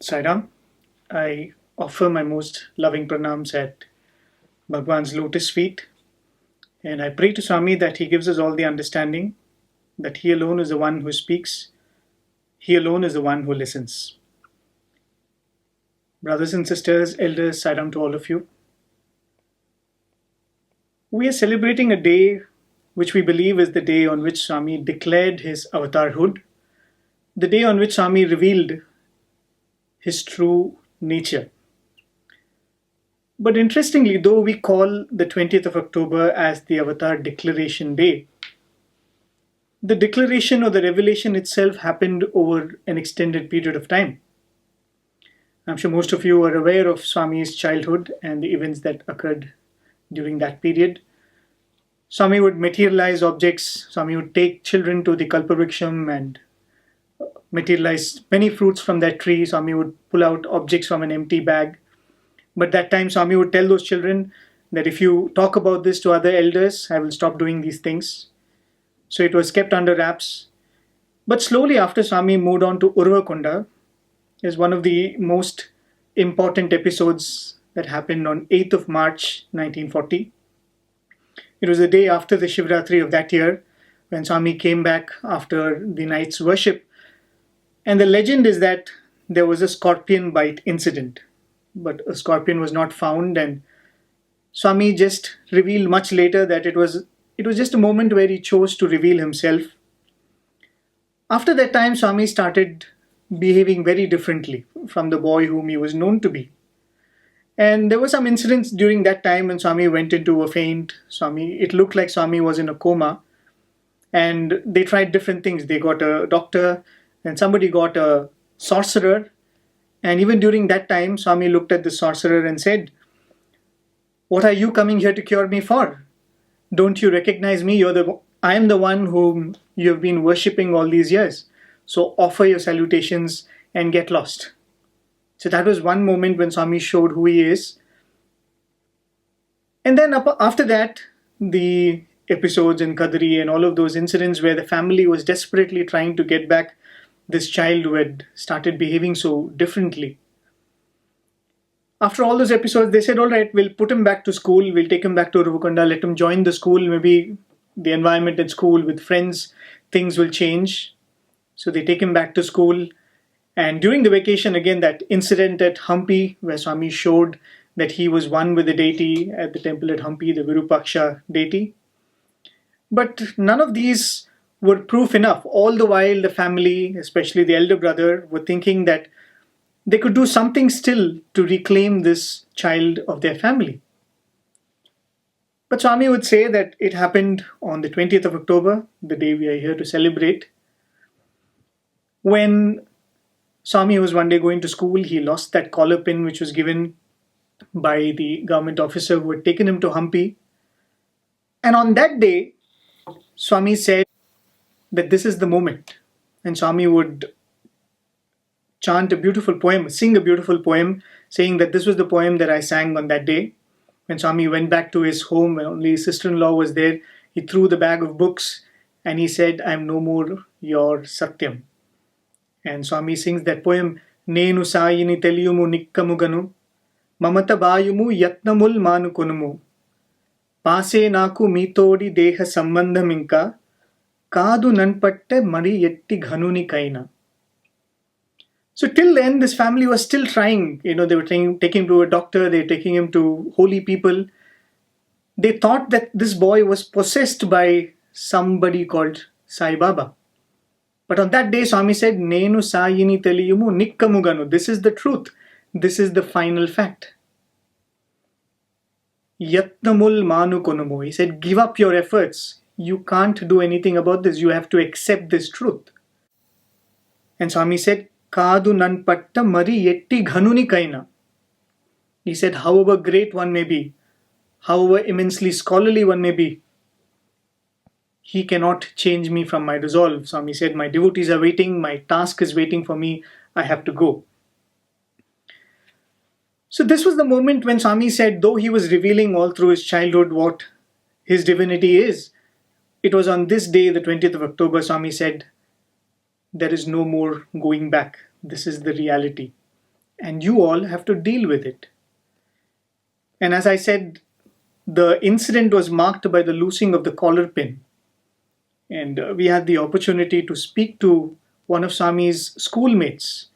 Sairam. I offer my most loving pranams at Bhagwan's lotus feet, and I pray to Swami that he gives us all the understanding that he alone is the one who speaks, he alone is the one who listens. Brothers and sisters, elders, Sairam to all of you. We are celebrating a day which we believe is the day on which Swami declared his avatarhood, the day on which Swami revealed his true nature. But interestingly, though we call the 20th of October as the Avatar Declaration Day, the declaration or the revelation itself happened over an extended period of time. I'm sure most of you are aware of Swami's childhood and the events that occurred during that period. Swami would materialize objects, Swami would take children to the Kalpavriksham and materialize many fruits from that tree. Swami would pull out objects from an empty bag. But that time Swami would tell those children that if you talk about this to other elders, I will stop doing these things. So it was kept under wraps. But slowly after Swami moved on to Urvakonda, is one of the most important episodes that happened on 8th of March 1940. It was the day after the Shivratri of that year when Swami came back after the night's worship. And the legend is that there was a scorpion bite incident, but a scorpion was not found, and Swami just revealed much later that it was just a moment where he chose to reveal himself. After that time, Swami started behaving very differently from the boy whom he was known to be. And there were some incidents during that time when Swami went into a faint. It looked like Swami was in a coma, and they tried different things. They got a doctor, and somebody got a sorcerer. And even during that time, Swami looked at the sorcerer and said, "What are you coming here to cure me for? Don't you recognize me? I am the one whom you have been worshipping all these years. So offer your salutations and get lost." So that was one moment when Swami showed who he is. And then after that, the episodes in Kadri and all of those incidents where the family was desperately trying to get back this child who had started behaving so differently. After all those episodes, they said, all right, we'll put him back to school. We'll take him back to Urvakonda, let him join the school. Maybe the environment at school with friends, things will change. So they take him back to school. And during the vacation, again, that incident at Hampi, where Swami showed that he was one with the deity at the temple at Hampi, the Virupaksha deity. But none of these were proof enough. All the while, the family, especially the elder brother, were thinking that they could do something still to reclaim this child of their family. But Swami would say that it happened on the 20th of October, the day we are here to celebrate, when Swami was one day going to school. He lost that collar pin which was given by the government officer who had taken him to Hampi. And on that day, Swami said that this is the moment. And Swami would chant a beautiful poem, sing a beautiful poem, saying that this was the poem that I sang on that day. When Swami went back to his home, when only his sister-in-law was there, he threw the bag of books and he said, "I am no more your Satyam." And Swami sings that poem, "Nenu sayini teliyumu nikkamuganu, mamata bayumu yatnamul manukonumu, paase naku mitodi deha sambandham inka, kaadu nanpatte mari yetti ghanuni kaina." So till then, this family was still trying. They were taking him to a doctor, they were taking him to holy people. They thought that this boy was possessed by somebody called Sai Baba. But on that day, Swami said, "Nenu sayini teliyumu nikkamuganu." This is the truth. This is the final fact. Yatnamul manu konumu. He said, give up your efforts. You can't do anything about this. You have to accept this truth. And Swami said, "Kaadu nanpatta mari yetti ghanuni kaina." He said, however great one may be, however immensely scholarly one may be, he cannot change me from my resolve. Swami said, my devotees are waiting, my task is waiting for me, I have to go. So this was the moment when Swami said, though he was revealing all through his childhood what his divinity is, it was on this day, the 20th of October, Swami said, there is no more going back. This is the reality. and you all have to deal with it. And as I said, the incident was marked by the loosing of the collar pin. And we had the opportunity to speak to one of Swami's schoolmates,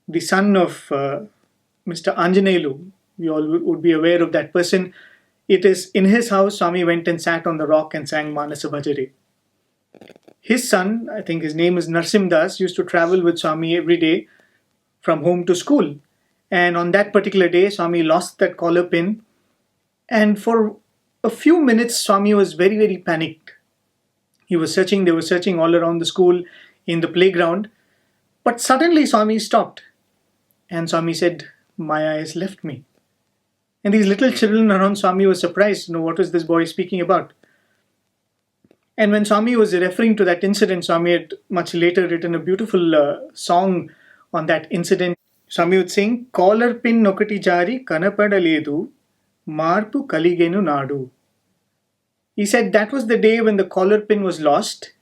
the son of Mr. Anjanelu. We all would be aware of that person. It is in his house, Swami went and sat on the rock and sang Manasa Bhajare. His son, I think his name is Narsimdas, used to travel with Swami every day from home to school. And on that particular day, Swami lost that collar pin. And for a few minutes, Swami was very, very panicked. He was searching, they were searching all around the school, in the playground. But suddenly Swami stopped. And Swami said, "My eyes left me." And these little children around Swami were surprised, what was this boy speaking about? And when Swami was referring to that incident, Swami had much later written a beautiful song on that incident. Swami would sing, "Collar pin nokati jari kanapadaledu, marpu kaligenu nadu." He said that was the day when the collar pin was lost,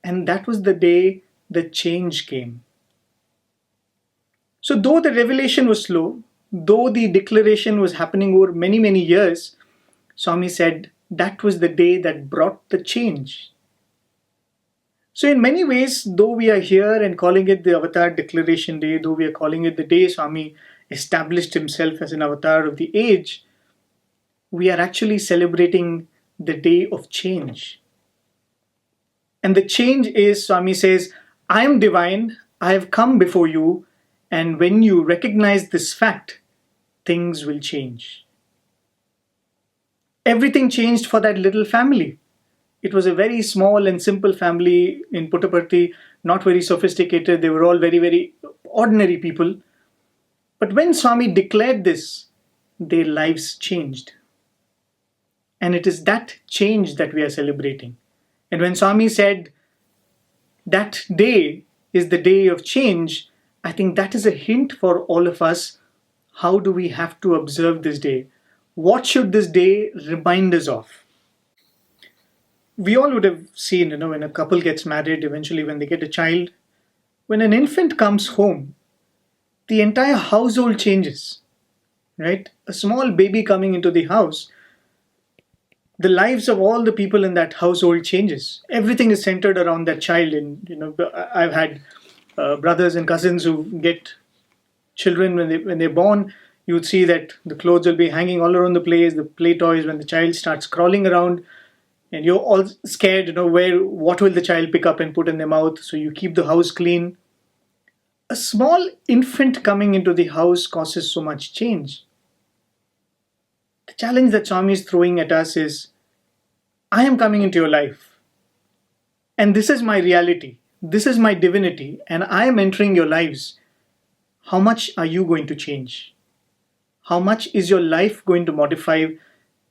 and that was the day the change came. So though the revelation was slow, though the declaration was happening over many, many years, Swami said that was the day that brought the change. So in many ways, though we are here and calling it the Avatar Declaration Day, though we are calling it the day Swami established himself as an avatar of the age, we are actually celebrating the day of change. And the change is, Swami says, I am divine, I have come before you, and when you recognize this fact, things will change. Everything changed for that little family. It was a very small and simple family in Puttaparthi, not very sophisticated. They were all very, very ordinary people. But when Swami declared this, their lives changed. And it is that change that we are celebrating. And when Swami said, that day is the day of change, I think that is a hint for all of us. How do we have to observe this day? What should this day remind us of? We all would have seen, when a couple gets married, eventually when they get a child, when an infant comes home, the entire household changes, right? A small baby coming into the house, the lives of all the people in that household changes. Everything is centered around that child. And I've had brothers and cousins who get children when they're born. You would see that the clothes will be hanging all around the place, the play toys. When the child starts crawling around, and you're all scared, what will the child pick up and put in their mouth? So you keep the house clean. A small infant coming into the house causes so much change. The challenge that Swami is throwing at us is, I am coming into your life. And this is my reality. This is my divinity. And I am entering your lives. How much are you going to change? How much is your life going to modify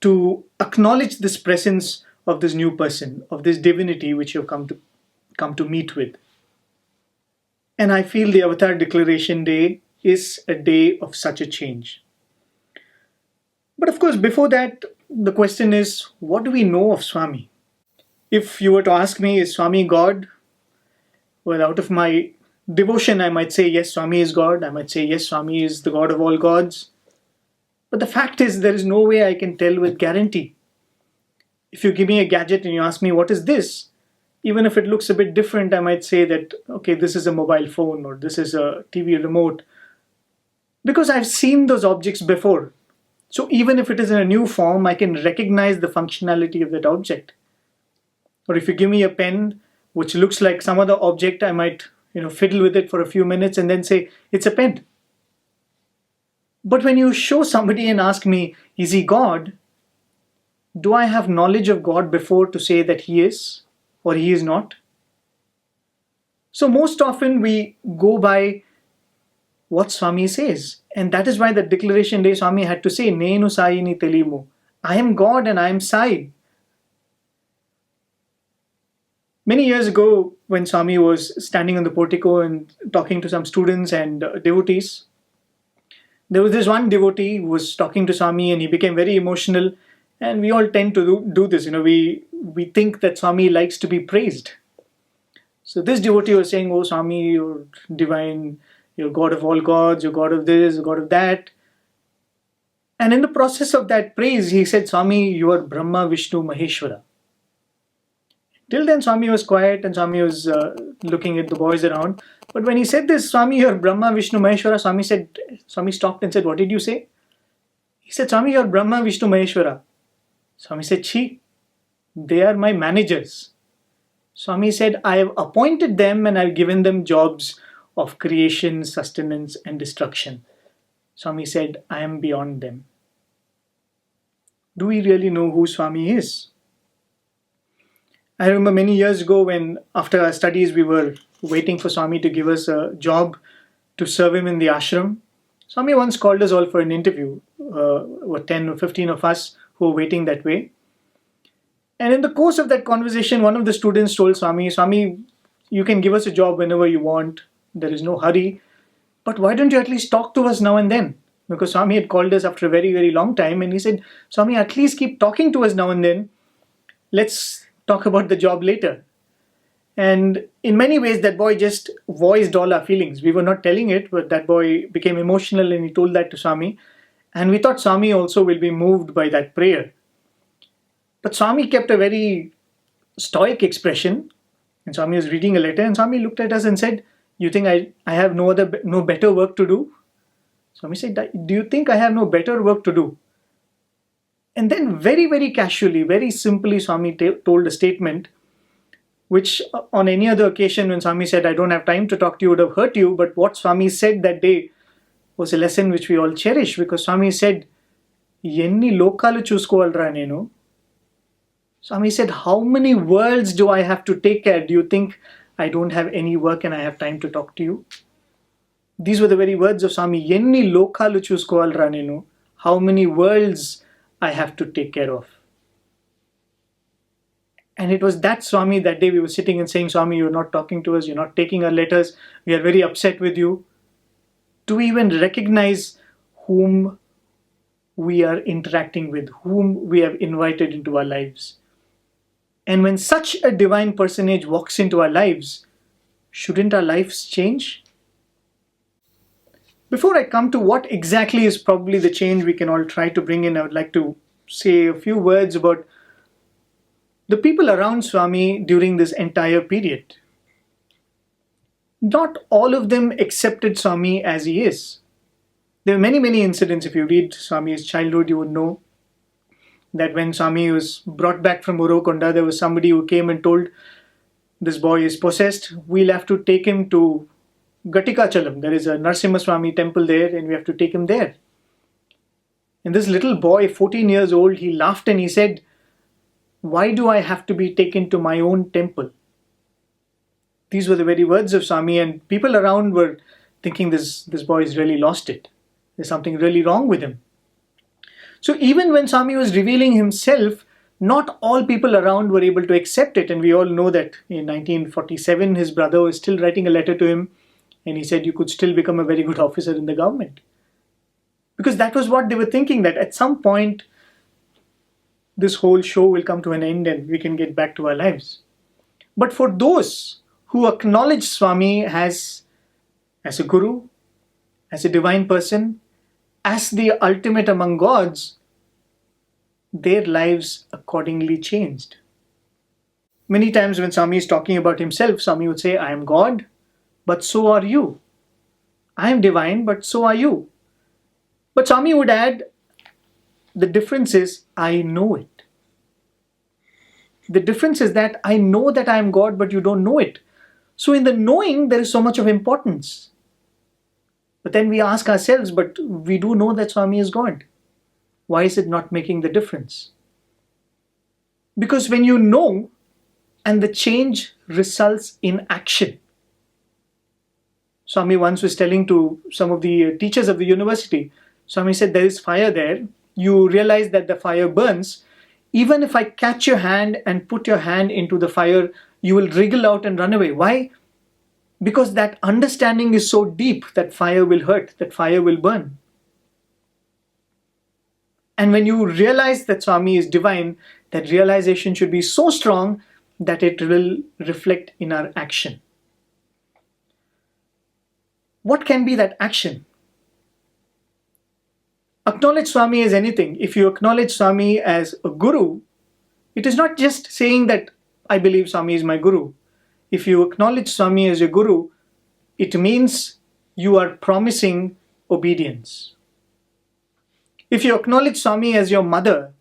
to acknowledge this presence of this new person, of this divinity which you've come to meet with? And I feel the Avatar Declaration Day is a day of such a change. But of course, before that, the question is, what do we know of Swami? If you were to ask me, is Swami God? Well, out of my devotion, I might say, yes, Swami is God. I might say, yes, Swami is the God of all gods. But the fact is, there is no way I can tell with guarantee. If you give me a gadget and you ask me, what is this? Even if it looks a bit different, I might say that, okay, this is a mobile phone or this is a TV remote. Because I've seen those objects before. So even if it is in a new form, I can recognize the functionality of that object. Or if you give me a pen, which looks like some other object, I might, fiddle with it for a few minutes and then say, it's a pen. But when you show somebody and ask me, is he God? Do I have knowledge of God before to say that he is or he is not? So most often we go by what Swami says. And that is why the Declaration Day Swami had to say, Nenu Sayini Telimu. I am God and I am Sai. Many years ago, when Swami was standing on the portico and talking to some students and devotees, there was this one devotee who was talking to Swami and he became very emotional. And we all tend to do this. We think that Swami likes to be praised. So this devotee was saying, oh, Swami, you're divine. You're God of all gods, you're God of this, God of that. And in the process of that praise, he said, Swami, you are Brahma, Vishnu, Maheshwara. Till then, Swami was quiet and Swami was looking at the boys around. But when he said this, Swami, you're Brahma, Vishnu, Maheshwara, Swami stopped and said, what did you say? He said, Swami, you're Brahma, Vishnu, Maheshwara. Swami said, Chi, they are my managers. Swami said, I have appointed them and I've given them jobs of creation, sustenance, and destruction. Swami said, I am beyond them. Do we really know who Swami is? I remember many years ago when, after our studies, we were waiting for Swami to give us a job to serve him in the ashram. Swami once called us all for an interview, 10 or 15 of us who were waiting that way. And in the course of that conversation, one of the students told Swami, Swami, you can give us a job whenever you want. There is no hurry. But why don't you at least talk to us now and then? Because Swami had called us after a very, very long time. And he said, Swami, at least keep talking to us now and then. Let's talk about the job later. And in many ways, that boy just voiced all our feelings. We were not telling it, but that boy became emotional and he told that to Swami. And we thought Swami also will be moved by that prayer. But Swami kept a very stoic expression. And Swami was reading a letter and Swami looked at us and said, you think I have no better work to do? Swami said, do you think I have no better work to do? And then very, very casually, very simply, Swami told a statement which on any other occasion when Swami said, I don't have time to talk to you, would have hurt you. But what Swami said that day was a lesson which we all cherish, because Swami said, Yenni lokalu chuskovalra nenu. Swami said, how many worlds do I have to take care? Do you think I don't have any work and I have time to talk to you? These were the very words of Swami. Yenni lokalu chuskovalra nenu. How many worlds I have to take care of. And it was that Swami that day we were sitting and saying, Swami, you're not talking to us, you're not taking our letters, we are very upset with you. Do we even recognize whom we are interacting with, whom we have invited into our lives? And when such a divine personage walks into our lives, shouldn't our lives change? Before I come to what exactly is probably the change we can all try to bring in, I would like to say a few words about the people around Swami during this entire period. Not all of them accepted Swami as he is. There were many, many incidents. If you read Swami's childhood, you would know that when Swami was brought back from Urukonda, there was somebody who came and told, this boy is possessed, we'll have to take him to Gatikachalam. There is a Narasimha Swami temple there and we have to take him there. And this little boy, 14 years old, he laughed and he said, why do I have to be taken to my own temple? These were the very words of Swami, and people around were thinking this boy has really lost it. There's something really wrong with him. So even when Swami was revealing himself, not all people around were able to accept it. And we all know that in 1947, his brother was still writing a letter to him and he said, you could still become a very good officer in the government. Because that was what they were thinking, that at some point, this whole show will come to an end and we can get back to our lives. But for those who acknowledge Swami as a guru, as a divine person, as the ultimate among gods, their lives accordingly changed. Many times when Swami is talking about himself, Swami would say, I am God, but so are you. I am divine, but so are you. But Swami would add, the difference is, I know it. The difference is that I know that I am God, but you don't know it. So in the knowing, there is so much of importance. But then we ask ourselves, but we do know that Swami is God. Why is it not making the difference? Because when you know, and the change results in action. Swami once was telling to some of the teachers of the university, Swami said, there is fire there. You realize that the fire burns. Even if I catch your hand and put your hand into the fire, you will wriggle out and run away. Why? Because that understanding is so deep that fire will hurt, that fire will burn. And when you realize that Swami is divine, that realization should be so strong that it will reflect in our action. What can be that action? Acknowledge Swami as anything. If you acknowledge Swami as a guru, it is not just saying that I believe Swami is my guru. If you acknowledge Swami as your guru, it means you are promising obedience. If you acknowledge Swami as your mother,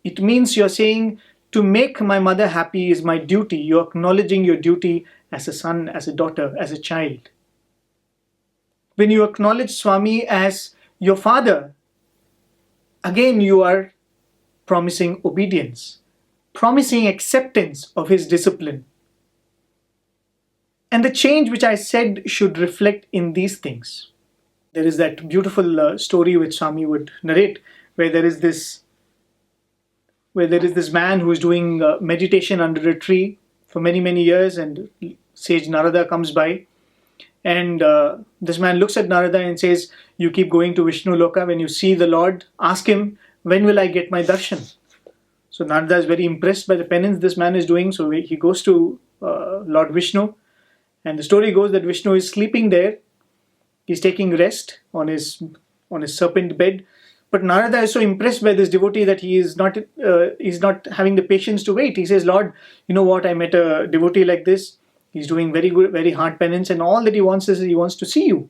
it means you're saying, to make my mother happy is my duty. You're acknowledging your duty as a son, as a daughter, as a child. When you acknowledge Swami as your father, again you are promising obedience, promising acceptance of his discipline. And the change which I said should reflect in these things. There is that beautiful story which Swami would narrate, where there is this man who is doing meditation under a tree for many, many years, and sage Narada comes by, and this man looks at Narada and says, you keep going to Vishnu Loka. When you see the Lord, ask him, when will I get my darshan? So Narada is very impressed by the penance this man is doing, so he goes to Lord Vishnu, and the story goes that Vishnu is sleeping there. He's taking rest on his serpent bed. But Narada is so impressed by this devotee that he is not having the patience to wait. He says, Lord, you know what? I met a devotee like this. He's doing very good, very hard penance, and all that he wants is he wants to see you.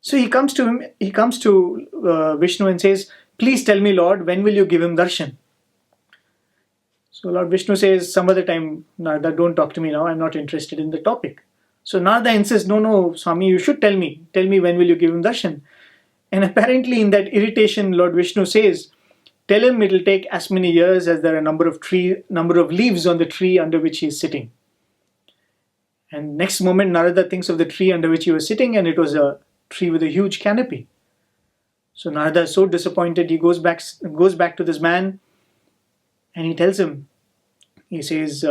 So he comes to Vishnu and says, please tell me, Lord, when will you give him darshan? So Lord Vishnu says, some other time, Narada, don't talk to me now. I'm not interested in the topic. So Narada insists, no, Swami, you should tell me. Tell me when will you give him darshan? And apparently in that irritation, Lord Vishnu says, tell him it will take as many years as there are number of leaves on the tree under which he is sitting. And next moment, Narada thinks of the tree under which he was sitting, and it was a tree with a huge canopy. So Narada is so disappointed, he goes back to this man, and he tells him, he says,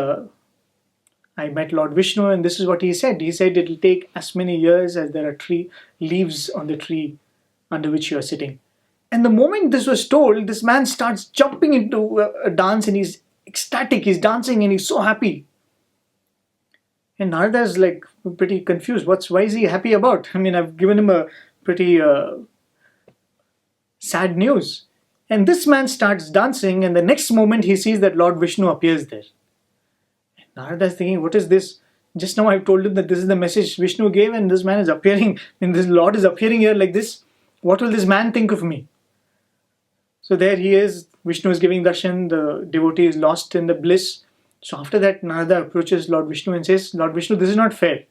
I met Lord Vishnu, and this is what he said. He said it will take as many years as there are leaves on the tree under which you are sitting. And the moment this was told, this man starts jumping into a dance, and he's ecstatic, he's dancing, and he's so happy. And Narada is like pretty confused. Why is he happy about? I mean, I've given him a pretty sad news. And this man starts dancing, and the next moment he sees that Lord Vishnu appears there. And Narada is thinking, what is this? Just now I've told him that this is the message Vishnu gave, and this man is appearing, and this Lord is appearing here like this. What will this man think of me? So there he is, Vishnu is giving darshan, the devotee is lost in the bliss. So after that, Narada approaches Lord Vishnu and says, Lord Vishnu, this is not fair.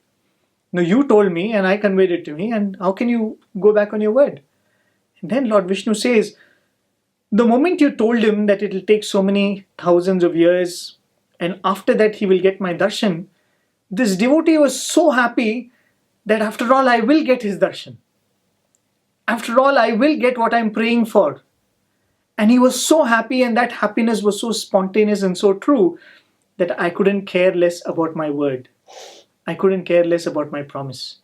No, you told me and I conveyed it to me, and how can you go back on your word? And then Lord Vishnu says, the moment you told him that it will take so many thousands of years, and after that he will get my darshan, this devotee was so happy that after all I will get his darshan. After all, I will get what I'm praying for. And he was so happy, and that happiness was so spontaneous and so true that I couldn't care less about my word. I couldn't care less about my promise.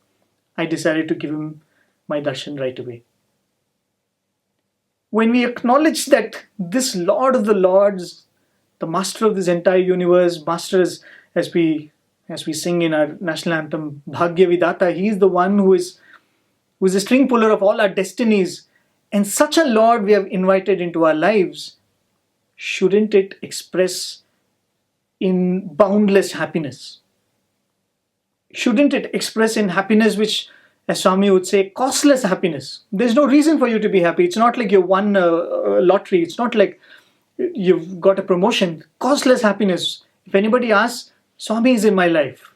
I decided to give him my darshan right away. When we acknowledge that this Lord of the Lords, the master of this entire universe, masters, as we sing in our national anthem, Bhagya Vidata, he is the one who is the string puller of all our destinies, and such a Lord we have invited into our lives, shouldn't it express in boundless happiness? Shouldn't it express in happiness which, as Swami would say, costless happiness? There's no reason for you to be happy. It's not like you won a lottery. It's not like you've got a promotion. Costless happiness. If anybody asks, Swami is in my life.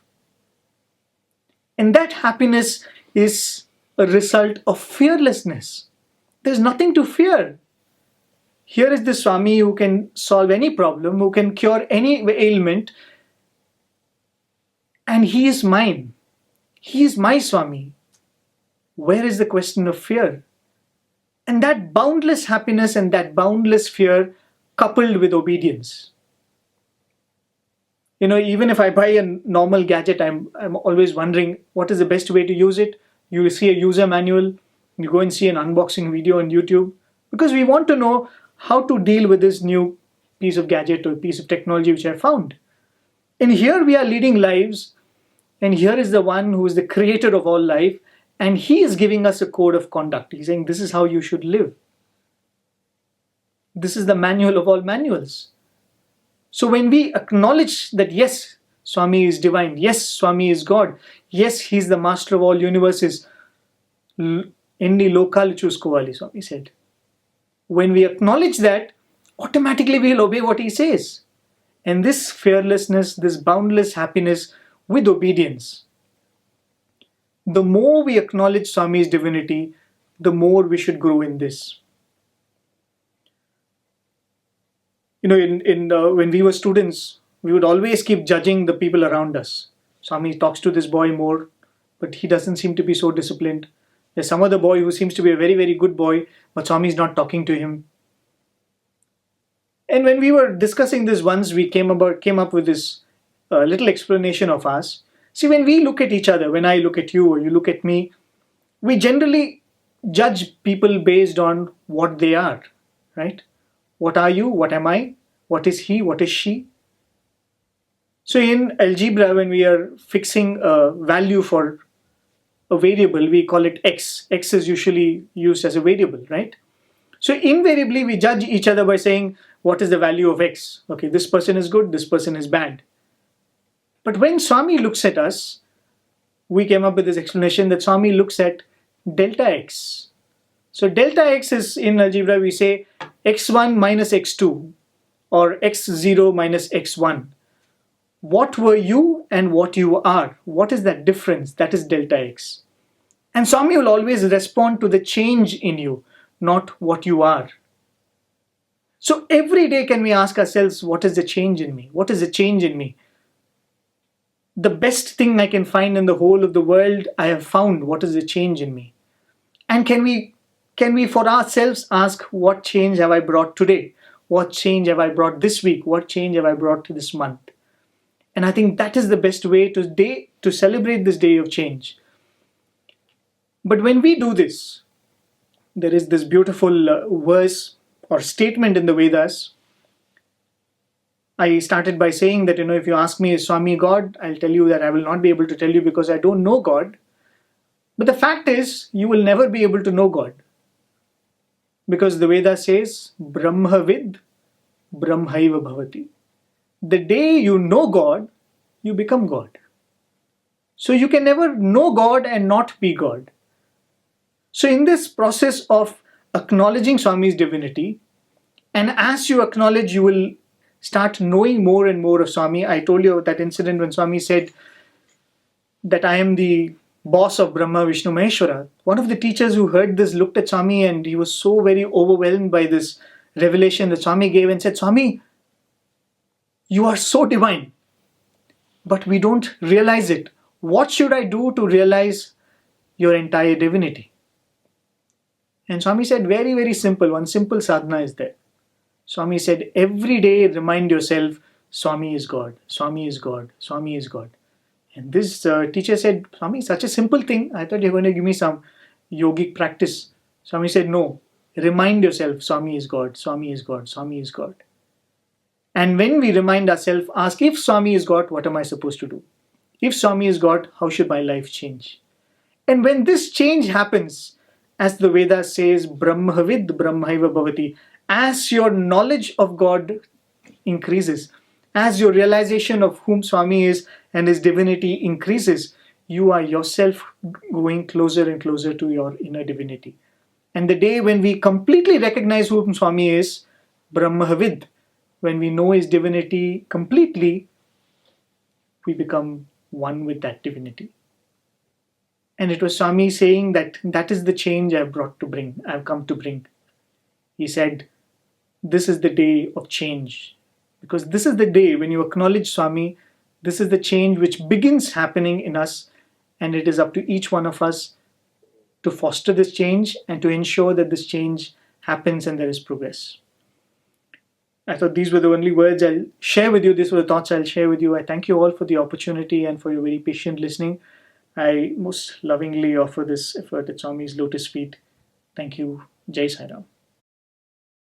And that happiness is a result of fearlessness. There's nothing to fear. Here is the Swami who can solve any problem, who can cure any ailment, and he is mine. He is my Swami. Where is the question of fear? And that boundless happiness and that boundless fear coupled with obedience. You know, even if I buy a normal gadget, I'm always wondering what is the best way to use it. You see a user manual, you go and see an unboxing video on YouTube, because we want to know how to deal with this new piece of gadget or piece of technology which I found. And here we are leading lives, And here is the one who is the creator of all life, and he is giving us a code of conduct. He's saying, this is how you should live. This is the manual of all manuals. So when we acknowledge that, yes, Swami is divine, yes, Swami is God, yes, he's the master of all universes, Inni lokal chuskoవాలి, Swami said. When we acknowledge that, automatically we'll obey what he says. And this fearlessness, this boundless happiness with obedience, the more we acknowledge Swami's divinity, the more we should grow in this. You know, when we were students, we would always keep judging the people around us. Swami talks to this boy more, but he doesn't seem to be so disciplined. There's some other boy who seems to be a very, very good boy, but Swami is not talking to him. And when we were discussing this once, we came up with this little explanation of us. See, when we look at each other, when I look at you or you look at me, we generally judge people based on what they are, right? What are you? What am I? What is he? What is she? So in algebra, when we are fixing a value for a variable, we call it x. X is usually used as a variable, right? So invariably, we judge each other by saying, what is the value of x? Okay, this person is good, this person is bad. But when Swami looks at us, we came up with this explanation that Swami looks at delta x. So delta x is, in algebra, we say x1 minus x2 or x0 minus x1. What were you and what you are? What is that difference? That is delta x. And Swami will always respond to the change in you, not what you are. So every day can we ask ourselves, what is the change in me? What is the change in me? The best thing I can find in the whole of the world, I have found. What is the change in me? And can we for ourselves ask, what change have I brought today? What change have I brought this week? What change have I brought this month? And I think that is the best way to celebrate this day of change. But when we do this, there is this beautiful verse or statement in the Vedas. I started by saying that, if you ask me, is Swami God? I'll tell you that I will not be able to tell you because I don't know God. But the fact is, you will never be able to know God. Because the Veda says, Brahmavid Brahmaiva Bhavati. The day you know God, you become God. So you can never know God and not be God. So in this process of acknowledging Swami's divinity, and as you acknowledge, you will start knowing more and more of Swami. I told you of that incident when Swami said that I am the boss of Brahma, Vishnu, Maheshwara. One of the teachers who heard this looked at Swami and he was so very overwhelmed by this revelation that Swami gave and said, Swami, you are so divine, but we don't realize it. What should I do to realize your entire divinity? And Swami said, very, very simple. One simple sadhana is there. Swami said, every day remind yourself, Swami is God, Swami is God, Swami is God. And this teacher said, Swami, such a simple thing. I thought you were going to give me some yogic practice. Swami said, no, remind yourself, Swami is God, Swami is God, Swami is God. And when we remind ourselves, ask, if Swami is God, what am I supposed to do? If Swami is God, how should my life change? And when this change happens, as the Veda says, Brahmavid Brahmaiva Bhavati, as your knowledge of God increases, as your realization of whom Swami is and his divinity increases, you are yourself going closer and closer to your inner divinity. And the day when we completely recognize whom Swami is, Brahmavid, when we know his divinity completely, we become one with that divinity. And it was Swami saying that is the change I've come to bring. He said, this is the day of change. Because this is the day when you acknowledge Swami, this is the change which begins happening in us, and it is up to each one of us to foster this change and to ensure that this change happens and there is progress. I thought these were the only words I'll share with you. These were the thoughts I'll share with you. I thank you all for the opportunity and for your very patient listening. I most lovingly offer this effort at Swami's lotus feet. Thank you. Jai Sai Ram.